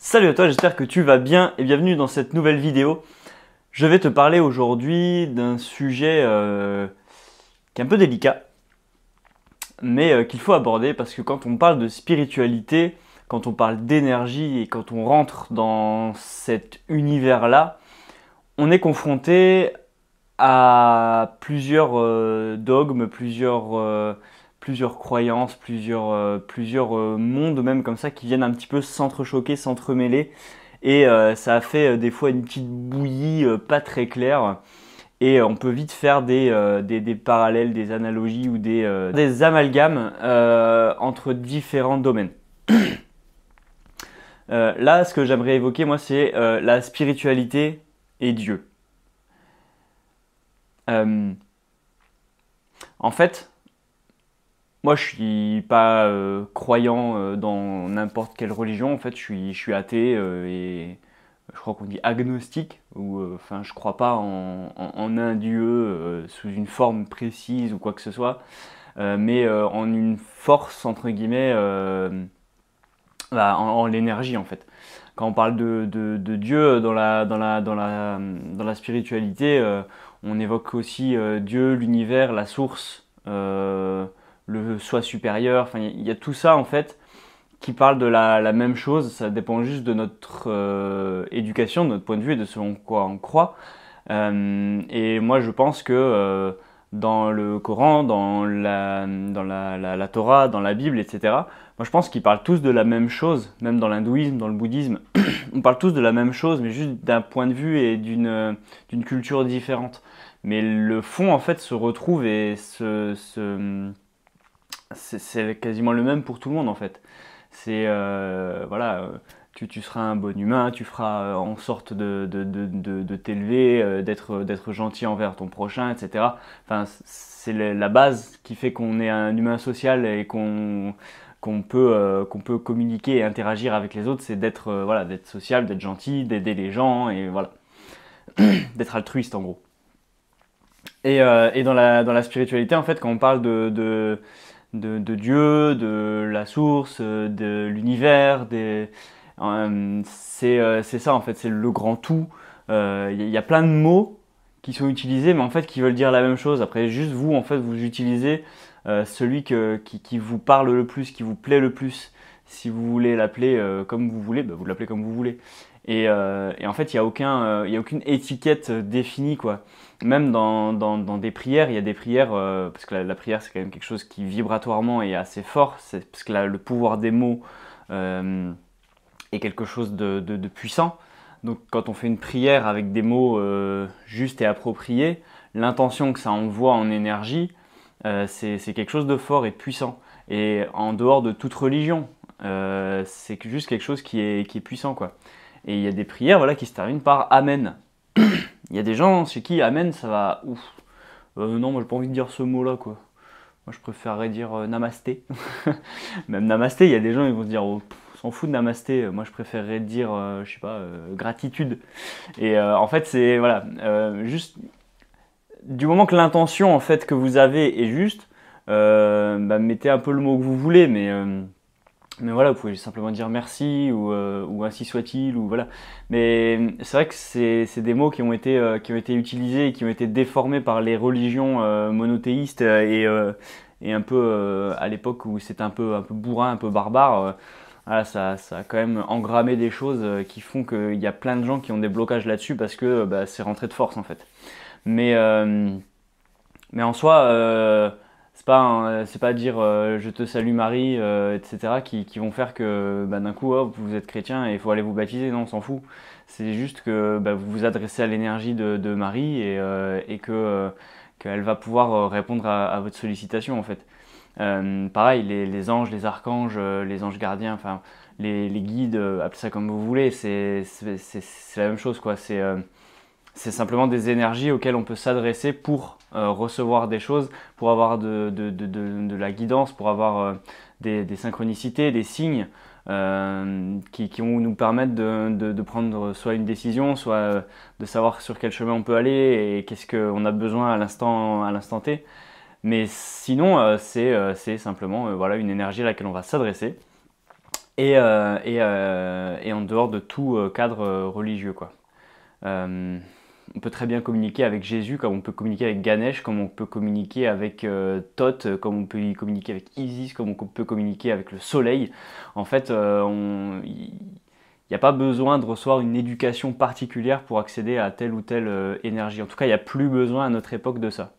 Salut à toi, j'espère que tu vas bien et bienvenue dans cette nouvelle vidéo. Je vais te parler aujourd'hui d'un sujet qui est un peu délicat, mais qu'il faut aborder parce que quand on parle de spiritualité, quand on parle d'énergie et quand on rentre dans cet univers-là, on est confronté à plusieurs dogmes, plusieurs croyances, plusieurs mondes même comme ça qui viennent un petit peu s'entrechoquer, s'entremêler. Et ça a fait des fois une petite bouillie pas très claire. Et on peut vite faire des parallèles, des analogies ou des amalgames entre différents domaines. Là, ce que j'aimerais évoquer, moi, c'est la spiritualité et Dieu. Euh, En fait, moi, je suis pas croyant dans n'importe quelle religion. En fait, je suis athée et je crois qu'on dit agnostique. Ou enfin, je crois pas en un Dieu sous une forme précise ou quoi que ce soit, mais en une force entre guillemets, en l'énergie en fait. Quand on parle de Dieu dans la spiritualité, on évoque aussi Dieu, l'univers, la source, le soi supérieur. Enfin, il y a tout ça en fait qui parle de la même chose. Ça dépend juste de notre éducation, de notre point de vue et de ce en quoi on croit. Et moi, je pense que dans le Coran, dans la Torah, dans la Bible, etc., moi, je pense qu'ils parlent tous de la même chose, même dans l'hindouisme, dans le bouddhisme. On parle tous de la même chose, mais juste d'un point de vue et d'une culture différente. Mais le fond, en fait, se retrouve et c'est quasiment le même pour tout le monde, en fait. C'est, voilà, tu seras un bon humain, tu feras en sorte de t'élever, d'être gentil envers ton prochain, etc. Enfin, c'est la base qui fait qu'on est un humain social et qu'on peut communiquer et interagir avec les autres, c'est d'être voilà, d'être sociable, d'être gentil, d'aider les gens et voilà, d'être altruiste en gros. Et dans la spiritualité, en fait, quand on parle de Dieu, de la source, de l'univers, c'est ça en fait, c'est le grand tout. Y a plein de mots qui sont utilisés, mais en fait qui veulent dire la même chose. Après, juste vous, en fait, vous utilisez celui qui vous parle le plus, qui vous plaît le plus. Si vous voulez l'appeler comme vous voulez, bah, vous l'appelez comme vous voulez. Et en fait, il y a aucune étiquette définie, quoi. Même dans des prières, il y a des prières, parce que la prière c'est quand même quelque chose qui vibratoirement est assez fort, parce que le pouvoir des mots est quelque chose de puissant. Donc quand on fait une prière avec des mots justes et appropriés, l'intention que ça envoie en énergie, c'est quelque chose de fort et de puissant. Et en dehors de toute religion, c'est juste quelque chose qui est puissant, quoi. Et il y a des prières voilà, qui se terminent par Amen. Il y a des gens chez qui Amen, ça va ouf. Non, moi j'ai pas envie de dire ce mot-là, quoi. Moi je préférerais dire Namasté. Même Namasté, il y a des gens ils vont se dire oh, on s'en fout de Namasté. Moi je préférerais dire, je sais pas, gratitude. Et en fait, c'est voilà, juste du moment que l'intention en fait que vous avez est juste, bah, mettez un peu le mot que vous voulez, mais voilà, vous pouvez simplement dire merci ou ainsi soit-il ou voilà. Mais c'est vrai que c'est des mots qui ont été utilisés et qui ont été déformés par les religions monothéistes et un peu à l'époque où c'était un peu bourrin, un peu barbare. Voilà, ça a quand même engrammé des choses qui font qu'il y a plein de gens qui ont des blocages là-dessus parce que bah, c'est rentré de force en fait. Mais, euh, mais en soi, c'est pas dire je te salue Marie, etc. qui vont faire que bah, d'un coup, hop, vous êtes chrétien et il faut aller vous baptiser. Non, on s'en fout. C'est juste que bah, vous vous adressez à l'énergie de Marie et qu'elle va pouvoir répondre à votre sollicitation en fait. Pareil, les anges, les archanges, les anges gardiens, enfin les guides, appelez ça comme vous voulez, c'est la même chose quoi. C'est simplement des énergies auxquelles on peut s'adresser pour recevoir des choses, pour avoir de la guidance, pour avoir des synchronicités, des signes qui vont nous permettre de prendre soit une décision, soit de savoir sur quel chemin on peut aller et qu'est-ce qu'on a besoin à l'instant T. Mais sinon, c'est simplement voilà, une énergie à laquelle on va s'adresser et en dehors de tout cadre religieux, quoi. On peut très bien communiquer avec Jésus, comme on peut communiquer avec Ganesh, comme on peut communiquer avec Thoth, comme on peut y communiquer avec Isis, comme on peut communiquer avec le soleil. En fait, il n'y a pas besoin de recevoir une éducation particulière pour accéder à telle ou telle énergie. En tout cas, il n'y a plus besoin à notre époque de ça.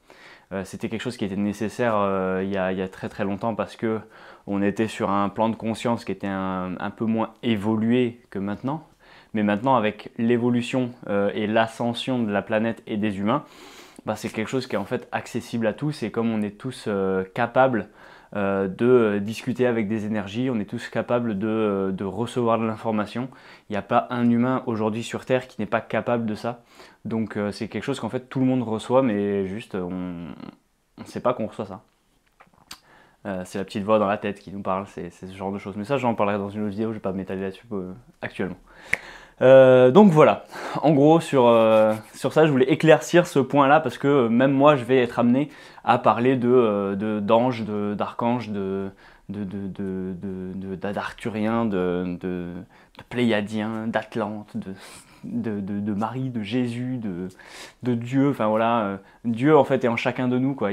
C'était quelque chose qui était nécessaire il y a très très longtemps parce que on était sur un plan de conscience qui était un peu moins évolué que maintenant. Mais maintenant, avec l'évolution et l'ascension de la planète et des humains, bah, c'est quelque chose qui est en fait accessible à tous. Et comme on est tous capables de discuter avec des énergies, on est tous capables de recevoir de l'information. Il n'y a pas un humain aujourd'hui sur Terre qui n'est pas capable de ça. Donc c'est quelque chose qu'en fait tout le monde reçoit, mais juste on ne sait pas qu'on reçoit ça. C'est la petite voix dans la tête qui nous parle, c'est ce genre de choses. Mais ça, j'en parlerai dans une autre vidéo, je ne vais pas m'étaler là-dessus actuellement. Donc voilà, en gros sur ça je voulais éclaircir ce point là parce que même moi je vais être amené à parler d'anges, d'archanges, d'arthuriens, de pléiadiens, d'Atlante, de Marie, de Jésus, de Dieu, enfin voilà, Dieu en fait est en chacun de nous, quoi.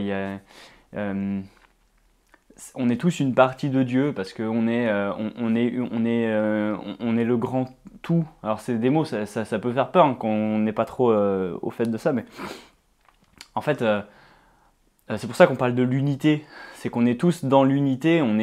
On est tous une partie de Dieu parce qu'on est, on est le grand tout. Alors c'est des mots, ça peut faire peur hein, quand on n'est pas trop au fait de ça, mais en fait c'est pour ça qu'on parle de l'unité. C'est qu'on est tous dans l'unité, on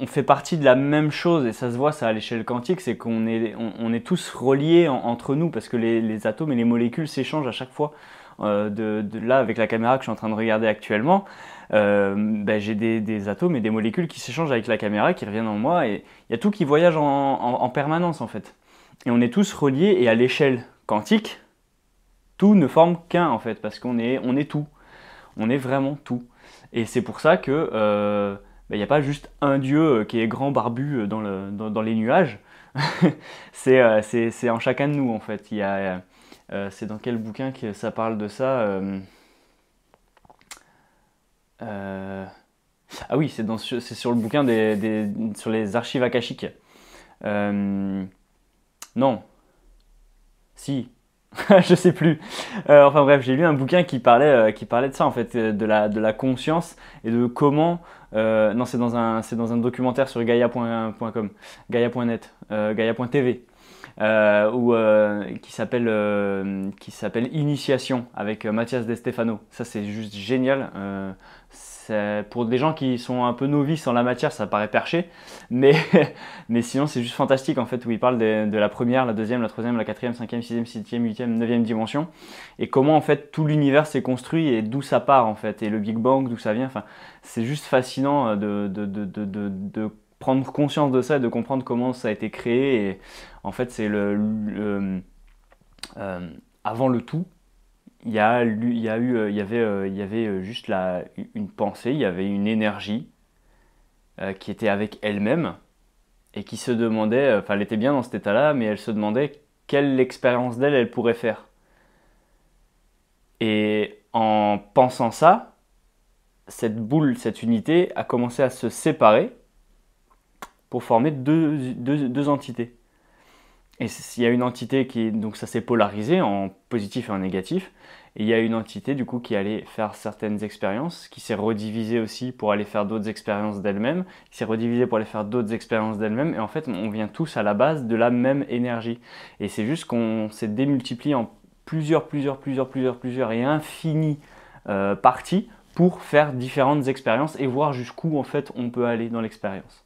fait partie de la même chose et ça se voit ça à l'échelle quantique, c'est qu'on est, on est tous reliés entre nous parce que les atomes et les molécules s'échangent à chaque fois. Là avec la caméra que je suis en train de regarder actuellement, j'ai des atomes et des molécules qui s'échangent avec la caméra, qui reviennent en moi et il y a tout qui voyage en permanence en fait. Et on est tous reliés et à l'échelle quantique, tout ne forme qu'un en fait parce qu'on est, on est tout, on est vraiment tout. Et c'est pour ça que il n'y a pas juste un dieu qui est grand barbu dans les nuages, c'est en chacun de nous en fait. C'est dans quel bouquin que ça parle de ça Ah oui, c'est sur le bouquin sur les archives akashiques. Non, si, je sais plus. Enfin bref, j'ai lu un bouquin qui parlait de ça en fait, de la conscience et de comment. Non, c'est dans un documentaire sur Gaia.com, Gaia.net, Gaia.tv. Qui s'appelle Initiation avec Mathias De Stefano. Ça c'est juste génial. Pour des gens qui sont un peu novices en la matière, ça paraît perché, mais, mais sinon c'est juste fantastique en fait où il parle de la première, la deuxième, la troisième, la quatrième, cinquième, sixième, septième, huitième, neuvième dimension et comment en fait tout l'univers s'est construit et d'où ça part en fait et le Big Bang, d'où ça vient. Enfin, c'est juste fascinant de prendre conscience de ça et de comprendre comment ça a été créé. Et en fait, c'est avant le tout, il y avait juste une pensée, il y avait une énergie qui était avec elle-même et qui se demandait, enfin elle était bien dans cet état-là, mais elle se demandait quelle expérience d'elle elle pourrait faire. Et en pensant ça, cette boule, cette unité a commencé à se séparer pour former deux entités. Et il y a une entité donc ça s'est polarisé en positif et en négatif. Et il y a une entité du coup qui allait faire certaines expériences, qui s'est redivisée aussi pour aller faire d'autres expériences d'elle-même, qui s'est redivisée pour aller faire d'autres expériences d'elle-même. Et en fait, on vient tous à la base de la même énergie. Et c'est juste qu'on s'est démultiplié en plusieurs et infinies parties pour faire différentes expériences et voir jusqu'où en fait on peut aller dans l'expérience.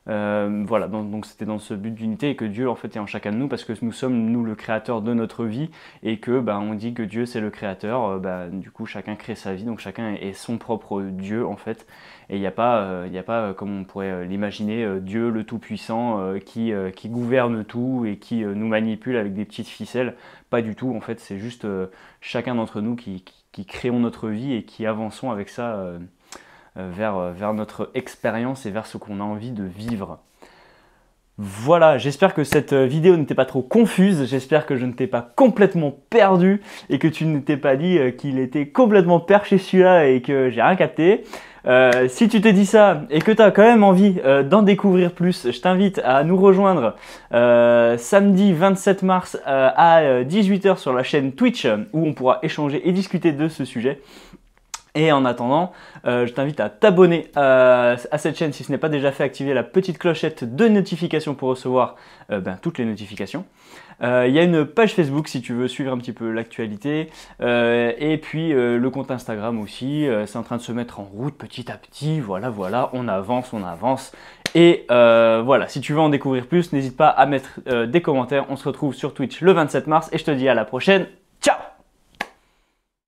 Voilà, donc c'était dans ce but d'unité et que Dieu en fait est en chacun de nous parce que nous sommes nous le créateur de notre vie et que on dit que Dieu c'est le créateur, du coup chacun crée sa vie, donc chacun est son propre Dieu en fait et il n'y a pas comme on pourrait l'imaginer Dieu le tout-puissant qui gouverne tout et qui nous manipule avec des petites ficelles, pas du tout en fait, c'est juste chacun d'entre nous qui créons notre vie et qui avançons avec ça – vers, vers notre expérience et vers ce qu'on a envie de vivre. Voilà, j'espère que cette vidéo n'était pas trop confuse, j'espère que je ne t'ai pas complètement perdu et que tu ne t'es pas dit qu'il était complètement perché celui-là et que j'ai rien capté. Si tu t'es dit ça et que tu as quand même envie d'en découvrir plus, je t'invite à nous rejoindre samedi 27 mars à 18 h sur la chaîne Twitch où on pourra échanger et discuter de ce sujet. Et en attendant, je t'invite à t'abonner à cette chaîne si ce n'est pas déjà fait, activer la petite clochette de notification pour recevoir toutes les notifications. Il y a une page Facebook si tu veux suivre un petit peu l'actualité et puis le compte Instagram aussi, c'est en train de se mettre en route petit à petit, voilà, on avance et voilà, si tu veux en découvrir plus, n'hésite pas à mettre des commentaires, on se retrouve sur Twitch le 27 mars et je te dis à la prochaine, ciao!